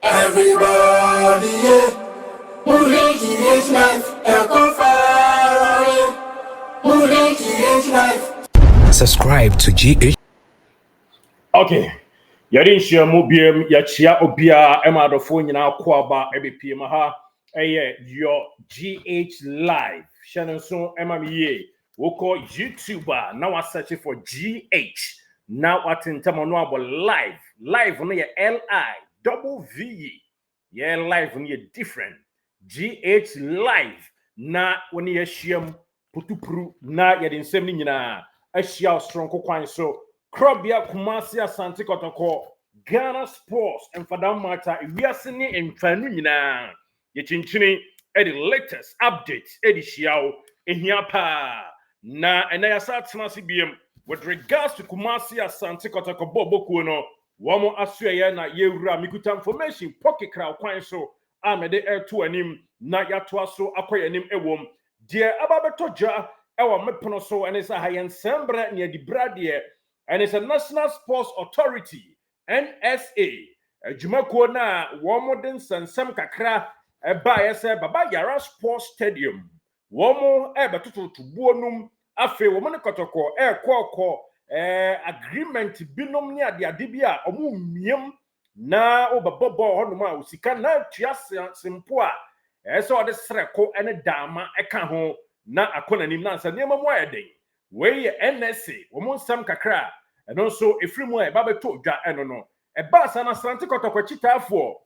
Everybody, subscribe to GH. Okay. Yadin share mubium ya chia obia ema do phone nyina kwaba ebepie ma ha your GH live channel so ema me woko YouTuber now I search for GH now atintamo no abo live no ye LIVE yeah live no ye different GH live na woni ye hyiam putupuru na yadin nsem ni nyina ahia strong kwan so Krobia Kumasi Asante Kotoko Ghana Sports and Fadam Mata Wiasini and Fanu Nyina Yechinchini the latest update Edi Shiao Ehiapa Na Enayasa Tmasi BM with regards to Kumasi Asante Kotoko Bobo Kuno Wamo Aswaya na Yewra Mikuta information pocket crowd kwan so amede air to anim na yatoa so akoya anim ewom de ababeto ja ewa mepono so ene sa hayen sembre ne di brade and it's a National Sports Authority, NSA. Jumako na Womodin Sansam Kakra, Eba Baba Yara Sports Stadium. Womo Ebatutu to Bonum, Afe, Woman Kotoko, Kwako, agreement binom near the Adibia, Omu Mium, na Obabobo Honoma, Sikana, Chias Simpoa, so the Sreko and a Dama, Ekaho, na Akonanim Nansa, Nema Moede. We NSA, Womon Sam Kakra, and also a free more Babato Ja Enono, a bass and a Santa Cotocochita for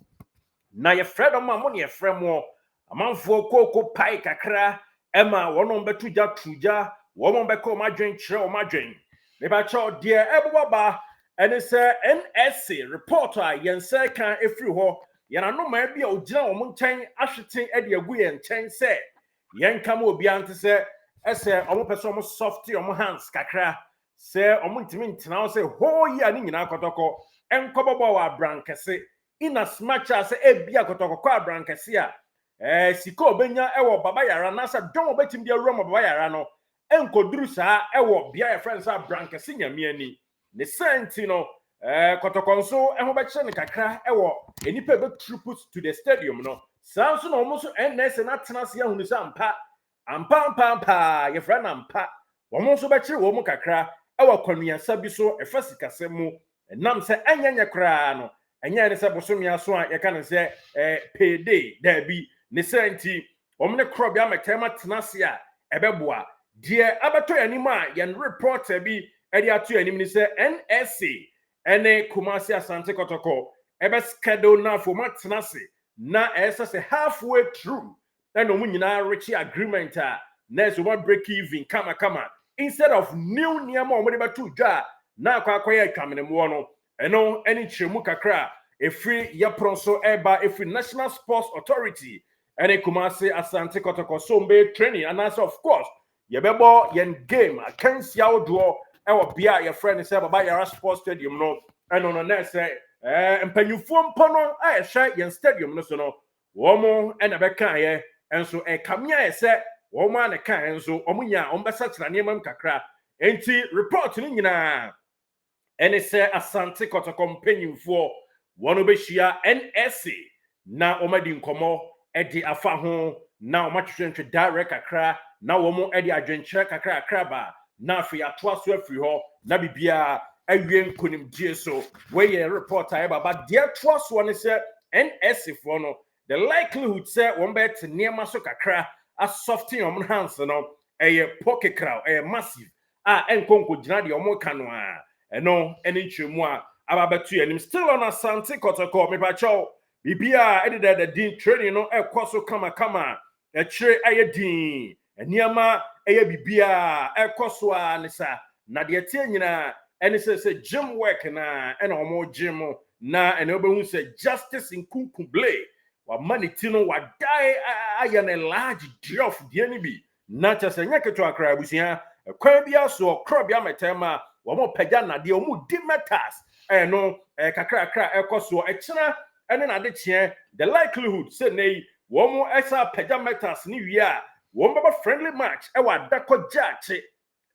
na your friend of my money, a friend more, a man for Coco Pie Kakra, Emma, one on Betuja Truja, one Beko Madrin, Chow Madrin. Nebacho, dear Ebaba, and it's a NSA reporter, Yensa can if you ho, Yana no maybe a general mountain, Asherton, Eddie Agui and Chen said, Yankamo Biante said. Ese omo person omo softy omo hands kakra se omo ntimi ntina se ho ya ni nyina Kotoko enkobobo wa Abrankese in as much as ebia Kotoko kwa Abrankese a sika obenya ewo baba yara na sa don obetim dia rom baba yara no enkoduru saa ewo bia ya friends Abrankese nyame ani ne senti no Kotoko nso eho be kye ne kakra ewo enipa be troopers to the stadium no saa nso no omo so NS na tena se ahunu sampa Ampa, your friend Ampa. Woman so better woman kakra, our convenience sabiso, a fasicasemo, and nam say anya crano, and yan is a bosomia swan, you can say payday, there be necessity, woman a crop yam a tema tenacia, a beboa, dear abato anima, yan report be Ediatu and say NSC, and a Kumasia Sante Kotoko, ebe schedule now for Matanasi, na as a halfway through. And no Richie agreement next one break even kama instead of new niamo money to ja na kwa coming no eno any chemu kakra a free yapronso eba a free National Sports Authority and a Kumasi Asante Kotoko Sombe training and as of course yebebo yen game against yaw draw our bia your friend is about Yara Sports Stadium no and on the next empanyufo mpono a share yen stadium no so no womo and abeka and so a kamia said, woman a can so omunya ombasa na niamam kakra. Enti report ni nyina. And it say Asante Kotoko companion for one obeshia NSA. Na omadi nkomo edi afa ho na omatwetwe direct kakra na womo edi adwenche kakra kraba na afi atoa so afri ho na bibia awie nkonim die so we reporter eba but dia toa so ne say NSA for no the likelihood say one bet near maso kakra as softening on hands no a pocket crowd a massive enkonko jina de omo kano no any chemu ababetu anim still on Asante Kotoko me pacho bibia edida the din training no ekoso kama e kire ayedin eniama eye bibia ekoso anisa na de tie nyina eni say gym work na ena omo gym na ene obehu say justice in kunkumble wa manitino wa die ayan a large drop de ni bi na chase nya keto akra abusia kwan bia so krobia metema wa mo pagya na de omu di metals no kakra ekoso ekira ene na de chie the likelihood say nei wo mo esa pagya metals ni wi a wo mbaba friendly match e wa dako jache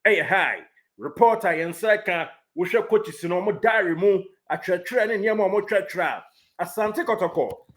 high reporter yensaka wo hwe coaches no mo diary mu atwetwe ne niam mo twetwe Asante Kotoko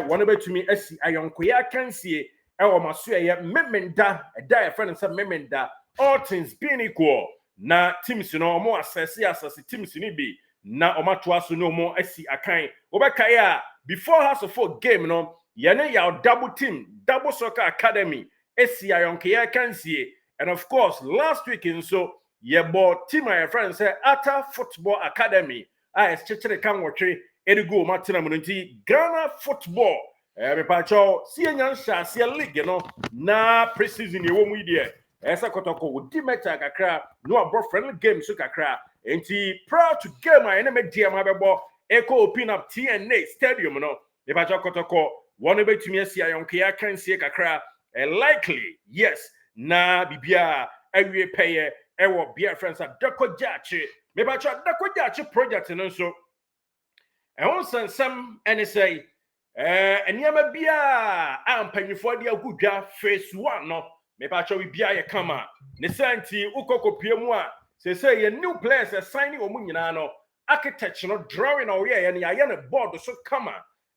wona betumi asi ayonkoya kansie ewo maso ye memenda da e friend say memenda all things being equal na teams no mo assess teams ni bi na omato aso no mo asi akan obekai a before House of Folk game no yene ya double team double soccer academy asi ayonkoya kansie. And of course last week in so ye bought team my friend say Ata Football Academy I chechere kan wotwe erigo matena munti Ghana football me pacho see nyansha see league no na preseason ye wo mu ide esa Kotoko wodi meta kakra no abo friendly game so kakra enti proud to game I na me dia ma bebo echo open up TNA stadium no me pacho Kotoko one betumi asi ayonkia kan sie kakra likely yes na bibia awie peye ewo bia friends adako jache me pacho adako jache project no so ehon sansam ene say eniama bia ampanyifo de agudwa phase 1 no me pacho bibia ye kama ne santi ukokopie mu a say ye new players assigning omu nyina no architecture no drawing or ye ne aye ne board so kama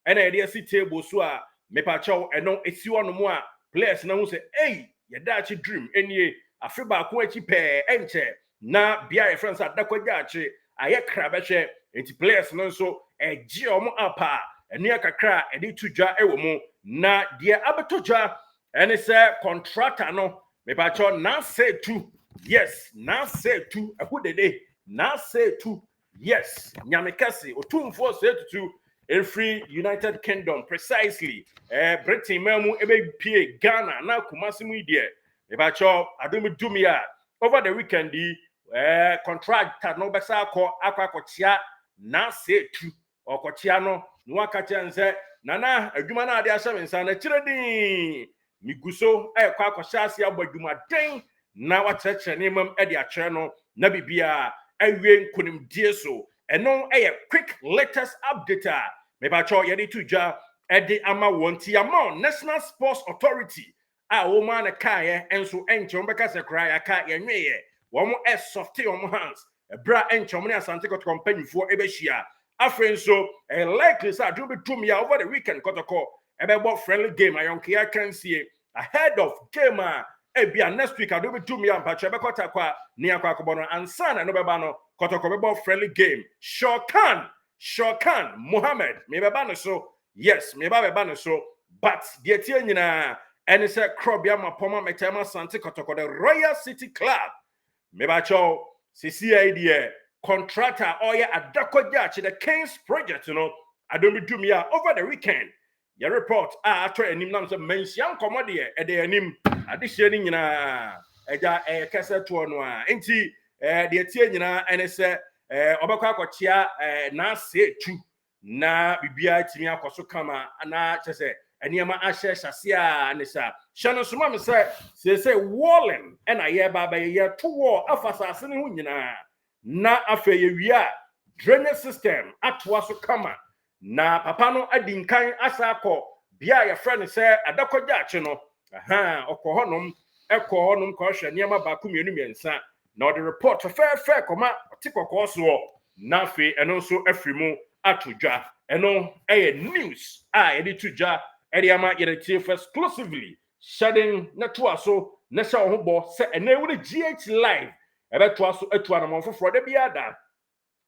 ene de si table so a me pacho eno esi wono mu a players na hu say hey ye dachi dream enie afeba ko achi pe enche na bia ye friends adakogya achi aye krabehwe enti players no so eji omo apa enu akakra edi tudwa ewo mu na de abetodwa ene se contractor no me pacho na say two yes na say two akudede na say two yes nyamekase otumfo say two every United Kingdom precisely Britain memu ebe pie Ghana na Kumasi mu ide me pacho adomi dumia over the weekend contractor no besa akwakochia na say two okochia no wakacha nse nana adwuma na ade ahye nsa na kiredin miguso ekwa akohya ase abadwuma den na wakyerɛkyerɛ ne mam ade akyerɛ no na bibia awie nkonimdie so eno quick latest update a me ba cho yede tudwa ede ama wonti ama National Sports Authority a wo ma na kae enso enche mbeka se kra ya ka ye nweye wo mo soft your hands ebra enche mo ne Asante Kotoko mpanyifo ebehia afren so likely say do be tumia over the weekend Kotoko ebebo friendly game ayonkia kansie ahead of game ebia next week do be tumia mpacho ebekota kwa ni akwa akbono ansana no beba no Kotoko bebo friendly game Shawkan Mohammed me beba no so yes me beba no so but the tie nyina ene se krobia mapoma metema Asante Kotoko the Royal City Club me ba cho CCID contractor oya adakogya the Kings project no adomi dumia over the weekend your report atwa enim nam se mensian komode e de enim adehye ni nyina eja kese to no a enti de tie nyina ene se obekwa akochia na se tu na bibia timi akoso kama na chese eniema ahye hyase a ne sa hye so ma me se walling and aye baba ye to wall afasase ne hu nyina na afa ye wia drainage system atwa so kama na papa no adinkan asako bia ye friend say adakogya ache no okohonom ekohonom ko hwe niam ba ku mienu miensa na the report fair koma tikoko so na fe eno so afrimu atodwa eno news ye de tudwa ama ye de exclusively shedding na to aso na sha ho bo se ena wuri GH live ebe to aso atu anamon foforo de bia da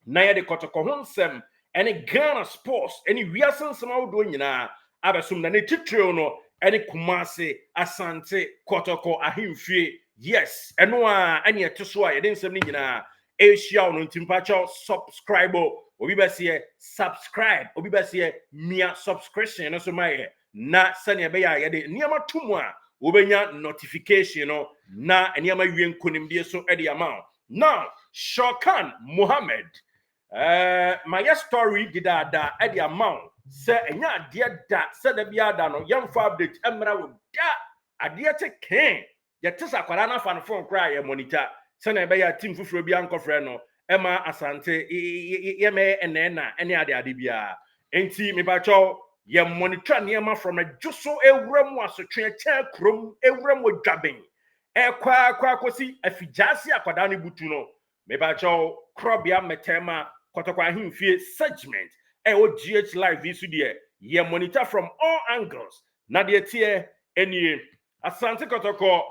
na ye de Kotoko ho nsem ene Ghana sports ene wiasen nsem awodo nyina abesum na ne titrio no ene Kumasi Asante Kotoko ahimfie yes eno a ene eteso a ye de nsem ni nyina ehia no ntimpacha subscribe obi bese subscribe obi bese mia subscription no so maye na sane be ya ye de niam tumu a obenya notification no na eniama wie nkonimdie so ede ama now Shawkan Mohammed my story didada ede ama se enya ade da se da bia da no yemfa update emra wo da ade te ken ye tesa kwara na fa no phone cry ye monitor se na be ya team fufuro bia nkofre no ema Asante ye me enena ene ade bia enti me ba cho ye monitor niema from a juso ewrem asotwe cha krom ewrem odwaben ekwa akosi afijase akwada ne butu no me ba cho Krobia Metema Kotoko Ahimfie segment o GH Live isu de ye monitor from all angles na de tie enie Asante Kotoko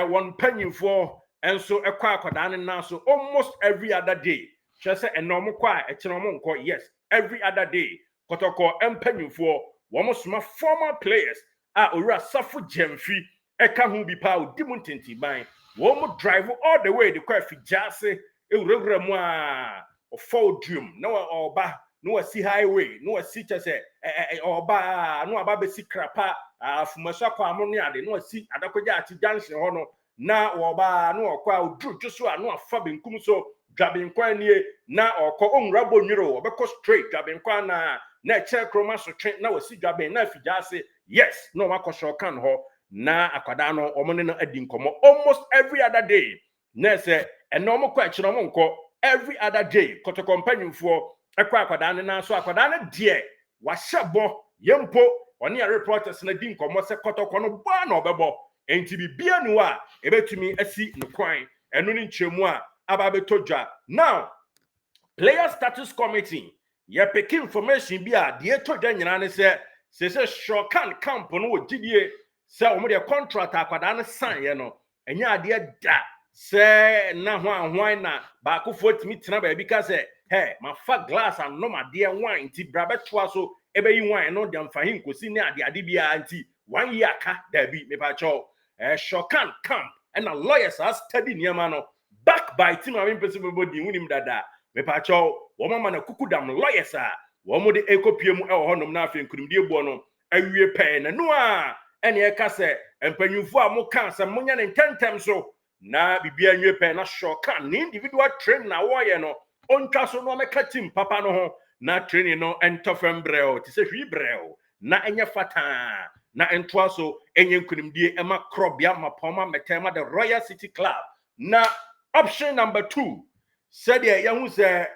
one penny for and so ekwa akoda ne na so almost every other day just say enom kwa echenom nko yes every other day Kotoko empenny for one sma former players owura safu jemfi eka hu bi pa odi mu ntenti ban wo drive all the way the kwa fijase ewurawura mu a ofo drum na oba no wasi highway no wasi chese oba no aba besi krapa afumasha kwa amono ade no wasi adakoja ati junction ho no na oba no okwa odru juso a no afa benkum so dwabenkwa nie na okọ onwura bonwiro obekọ straight dwabenkwa na eche kroma so twen na wasi dwaben na afijase yes no makọ Shawkan ho na akwada no omone no adi nkomo almost every other day na se enom kwa echinom nko every other day Kotoko mpanyimfo ekwa akwada ne na so akwada ne de wa hyebo yempo oni reporters na di nkomo se Kotoko no ba na obebo enti bibia nu a ebetumi asi no kwan enu ni nchemu a aba betodwa now player status committee ye pick information bi a de etodwa nyina ne se Shawkan camp no ogidie se omo de contract akwada ne sign ye no enya ade da se na ho anwan na ba akofo timi tena ba bi ka se hey ma fa glass and no ma de wine ti bra betwa so ebe yi wine no de mfa hin kosi ne ade bia anti 1 year ka da bi me pa cho Shawkan camp and a lawyers as study niama no back by team am person body wunim dada me pa cho wo mama na kukudam lawyers a wo mo de ekopiem e wo honom na afi nkunimdie buo no awie pe na no a ene e ka se empanyufo a mo kan se mo nya ne ntentem so na bibia nwe pe na Shawkan ni individual train na wo ye no ontwa so no meka team papa no ho na training no entofem breo ti se hwi breo na enye fata na entwa so enye nkunimdie ema krobia mapoma metema the Royal City Club na option number 2 said ya hu se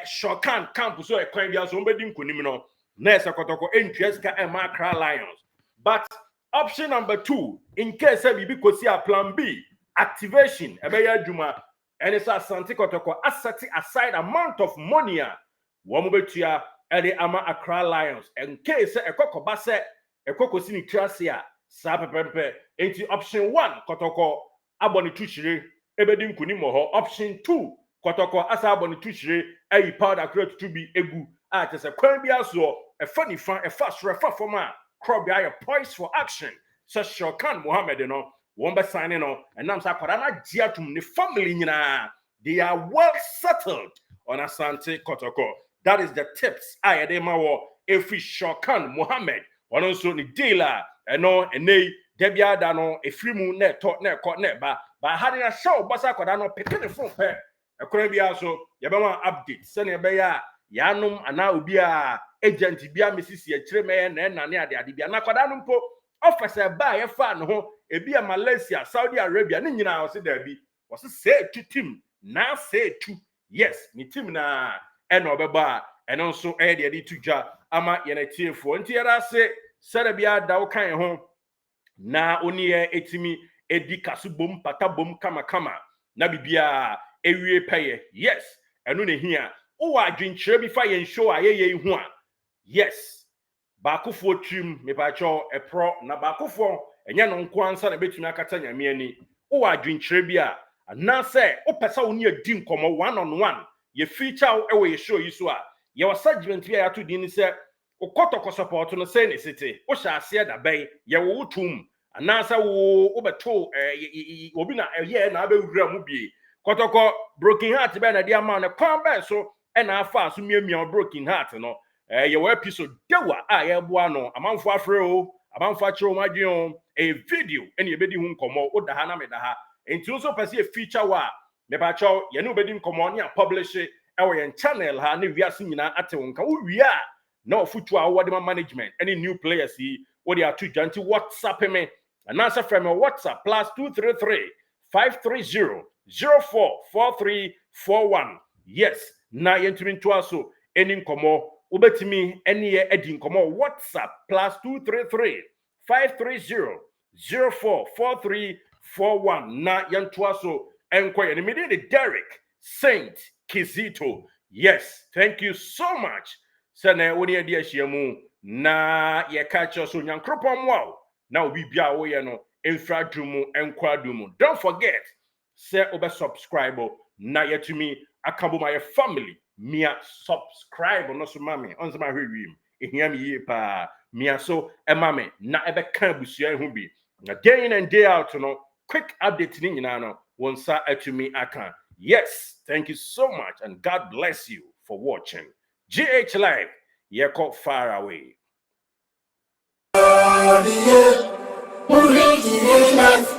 Shawkan camp so ekwan bia so mbedi nkunim no na ese Kotoko entries ka ema Accra Lions but option number 2 in case bibi kosi a plan B activation ebeya adwuma and it's Asante Kotoko asset aside amount of money wo mo betua ede ama Accra Lions in case ekokoba se ekokosi ni trase a sa pepempe enti option 1 Kotoko aboni tuchire ebedi nkunim ho option 2 Kotoko asa aboni tuchire ayi powder crate to be egu a tese kwan bia so efani fan efasro efafoma crop bia poised for action so Shawkan Mohammed no womba signing no and nam sa kwara na giatum ni family nyina they are well settled on Asante Kotoko. That is the tips I had mawo every Shawkan Mohammed one also ni dealer eno enei debia da no efrimu na to na ekọ na ba had na show basa kwara no pick the phone pe ekora bia so ye be wan update se na be ya yanum ana obi a agent bia mesisi e kire me na ne ade bia na kwara no mpo officer ba ye fa no ho ebi Malaysia Saudi Arabia ni nyina o se da bi o se say to team na say to yes ni team na eno obeba eno nso e de tudwa ama ye na tiefo nti yara se sere bia da wo kan ho na oni ye etimi edi kasubom patabom kama na bibia ewie peye yes eno ne hia wo adwenkyere bi fa ye show ayeye hu a yes bakofo trim me pa cho epro na bakofo enye no nko ansa na betumi akata nyame ani wo adwenkyere bi a na se wo pesa wo ni adi nkomo 1-on-1 ye feature e we show yi so a ye was segment bi a to din se wo Kotoko support no se ne sete wo sha ase da bai ye wo tum na se wo beto obi na ye na abewura mu bie Kotoko broken heart be na dia ma na kwan be so e na afa so miamia broken heart no ye wo episode dewa a ye boa no amanfo afre o amanfo akire o madwen a video ene ye bedi hu nkomo wo da ha na me da ha enti so pese feature wa me ba cho ye no bedi nkomo ne publish e wo ye channel ha ne wiase nyina ate wonka wo wi a na ofutu a wo de management any new players yi wo de atu janti WhatsApp me and answer from my WhatsApp +233 530 044341 yes na yentumi nto aso eni nkomo ubetimi eni ye edi nkomo WhatsApp +233 530 044341 na yento aso enko ye me de Derek Saint Kizito. Yes, thank you so much. Sene woni adi ahyiamu na ye catch us on yankropom wow. Now we bia wo ye no enfra dumu enkwa dumu. Don't forget say obe subscribe na yetumi akabo my family mia subscribe no so mame onse ma hwewim ehia me yi pa mia so emame na ebe kan busua hu bi na day in and day out no quick update ni nyina no wonsa atumi aka. Yes, thank you so much and God bless you for watching GH Live. Yeko far away. Original life,